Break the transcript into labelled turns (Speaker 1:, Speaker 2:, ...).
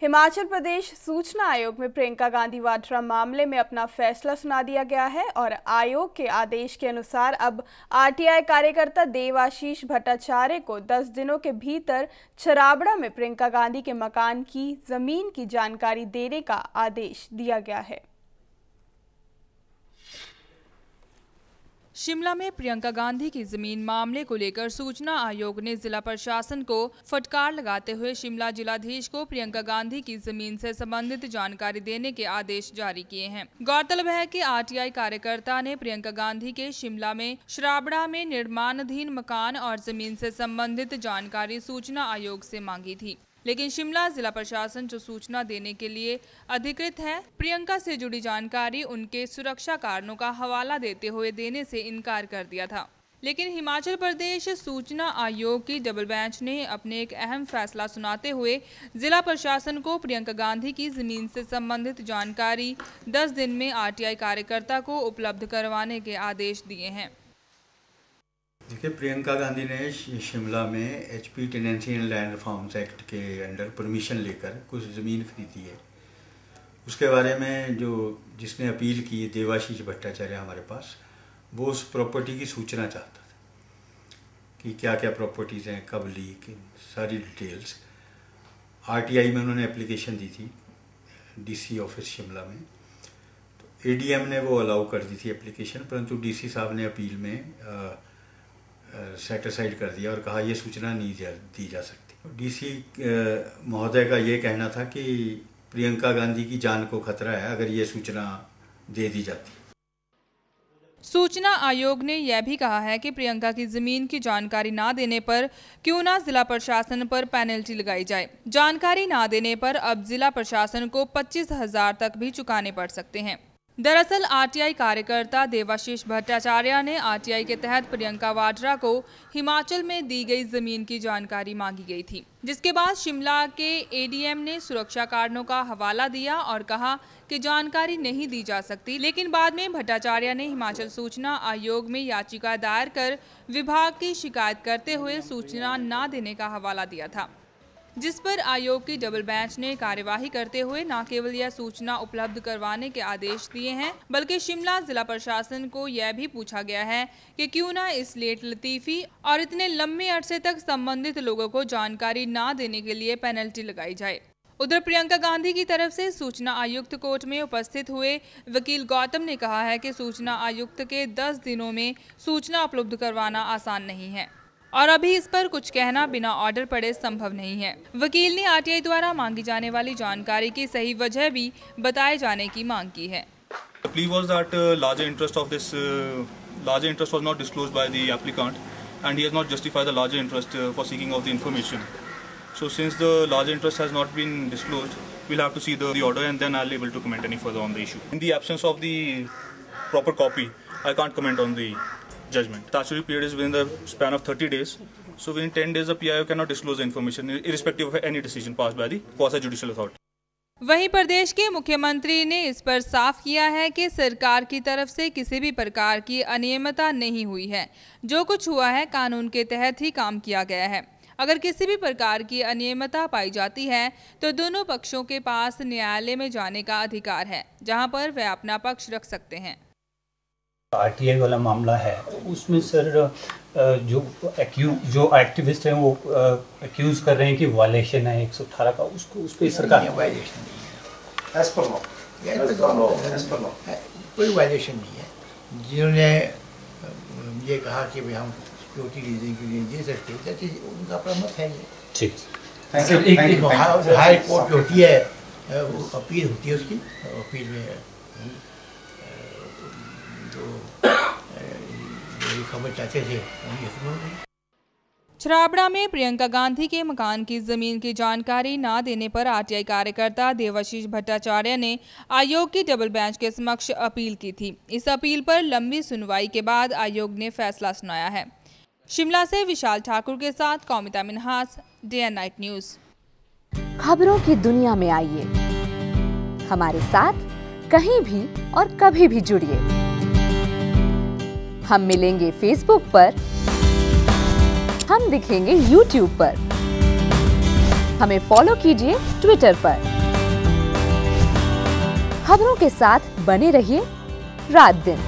Speaker 1: हिमाचल प्रदेश सूचना आयोग में प्रियंका गांधी वाड्रा मामले में अपना फैसला सुना दिया गया है और आयोग के आदेश के अनुसार अब आरटीआई कार्यकर्ता देवाशीष भट्टाचार्य को 10 दिनों के भीतर छराबड़ा में प्रियंका गांधी के मकान की जमीन की जानकारी देने का आदेश दिया गया है।
Speaker 2: शिमला में प्रियंका गांधी की जमीन मामले को लेकर सूचना आयोग ने जिला प्रशासन को फटकार लगाते हुए शिमला जिलाधीश को प्रियंका गांधी की जमीन से संबंधित जानकारी देने के आदेश जारी किए हैं। गौरतलब है कि आरटीआई कार्यकर्ता ने प्रियंका गांधी के शिमला में छराबड़ा में निर्माणाधीन मकान और जमीन से संबंधित जानकारी सूचना आयोग से मांगी थी, लेकिन शिमला जिला प्रशासन जो सूचना देने के लिए अधिकृत है, प्रियंका से जुड़ी जानकारी उनके सुरक्षा कारणों का हवाला देते हुए देने से इनकार कर दिया था। लेकिन हिमाचल प्रदेश सूचना आयोग की डबल बेंच ने अपने एक अहम फैसला सुनाते हुए जिला प्रशासन को प्रियंका गांधी की जमीन से संबंधित जानकारी 10 दिन में आरटीआई कार्यकर्ता को उपलब्ध करवाने के आदेश दिए हैं।
Speaker 3: देखिए, प्रियंका गांधी ने शिमला में HP tenancy and land reforms act के अंडर परमिशन लेकर कुछ ज़मीन खरीदी है। उसके बारे में जिसने अपील की देवाशीष भट्टाचार्य हमारे पास, वो उस प्रॉपर्टी की सूचना चाहता था कि क्या क्या प्रॉपर्टीज़ हैं, कब ली, सारी डिटेल्स। आरटीआई में उन्होंने एप्लीकेशन दी थी डीसी ऑफिस शिमला में, तो एडीएम ने वो अलाउ कर दी थी एप्लीकेशन, परंतु डीसी साहब ने अपील में सेट असाइड कर दिया और कहा यह सूचना नहीं दी जा सकती। डीसी महोदय का ये कहना था कि प्रियंका गांधी की जान को खतरा है अगर ये सूचना दे दी जाती।
Speaker 2: सूचना आयोग ने यह भी कहा है कि प्रियंका की जमीन की जानकारी ना देने पर क्यों ना जिला प्रशासन पर पेनल्टी लगाई जाए। जानकारी ना देने पर अब जिला प्रशासन को 25,000 तक भी चुकाने पड़ सकते हैं। दरअसल आरटीआई कार्यकर्ता देवाशीष भट्टाचार्य ने आरटीआई के तहत प्रियंका वाड्रा को हिमाचल में दी गई जमीन की जानकारी मांगी गई थी, जिसके बाद शिमला के एडीएम ने सुरक्षा कारणों का हवाला दिया और कहा कि जानकारी नहीं दी जा सकती। लेकिन बाद में भट्टाचार्य ने हिमाचल सूचना आयोग में याचिका दायर कर विभाग की शिकायत करते हुए सूचना न देने का हवाला दिया था, जिस पर आयोग की डबल बेंच ने कार्यवाही करते हुए न केवल यह सूचना उपलब्ध करवाने के आदेश दिए हैं, बल्कि शिमला जिला प्रशासन को यह भी पूछा गया है कि क्यों ना इस लेट लतीफी और इतने लंबे अरसे तक संबंधित लोगों को जानकारी न देने के लिए पेनल्टी लगाई जाए। उधर प्रियंका गांधी की तरफ से सूचना आयुक्त कोर्ट में उपस्थित हुए वकील गौतम ने कहा है कि सूचना आयुक्त के 10 दिनों में सूचना उपलब्ध करवाना आसान नहीं है और अभी इस पर कुछ कहना बिना ऑर्डर पड़े संभव नहीं है। वकील ने आरटीआई द्वारा मांगी जाने वाली जानकारी की सही वजह भी बताए जाने की मांग की है।
Speaker 4: The plea was that larger interest was not disclosed by the applicant, and he has not justified the larger interest for seeking of the information. So since the larger interest has not been disclosed, we'll have to see the order and then I'll be able to comment any further on the issue. In the absence of the proper copy, I can't comment on the judgment. The statutory period is within the span of 30 days. So within 10 days, the PIO cannot disclose the information, irrespective of any decision passed by the quasi-judicial authority.
Speaker 2: वहीं प्रदेश के मुख्यमंत्री ने इस पर साफ किया है कि सरकार की तरफ से किसी भी प्रकार की अनियमितता नहीं हुई है। जो कुछ हुआ है कानून के तहत ही काम किया गया है। अगर किसी भी प्रकार की अनियमितता पाई जाती है तो दोनों पक्षों के पास न्यायालय में जाने का अधिकार है, जहां पर वे अपना पक्ष रख सकते हैं।
Speaker 5: आरटीआई वाला मामला है, उसमें सर जो एक्टिविस्ट हैं वो एक्यूज कर रहे हैं कि वायलेशन है 118 का, उसको उस पर सरकार
Speaker 6: वायलेशन नहीं है। एज पर लॉ कोई वायलेशन नहीं है। जिन्होंने ये कहा कि भाई हम सिक्योरिटी रीजन के लिए दे सकते हैं, उनका अपना मत है। ठीक, हाई कोर्ट होती है, अपील होती है, उसकी अपील में खबर चाहते थे।
Speaker 2: छराबड़ा में प्रियंका गांधी के मकान की जमीन की जानकारी न देने पर आरटीआई कार्यकर्ता देवाशीष भट्टाचार्य ने आयोग की डबल बेंच के समक्ष अपील की थी। इस अपील पर लंबी सुनवाई के बाद आयोग ने फैसला सुनाया है। शिमला से विशाल ठाकुर के साथ Kaumita Minhas, day and night news.
Speaker 7: खबरों की दुनिया में आइए, हमारे साथ कहीं भी और कभी भी जुड़िए। हम मिलेंगे फेसबुक पर, हम दिखेंगे यूट्यूब पर, हमें फॉलो कीजिए ट्विटर पर। खबरों के साथ बने रहिए रात दिन।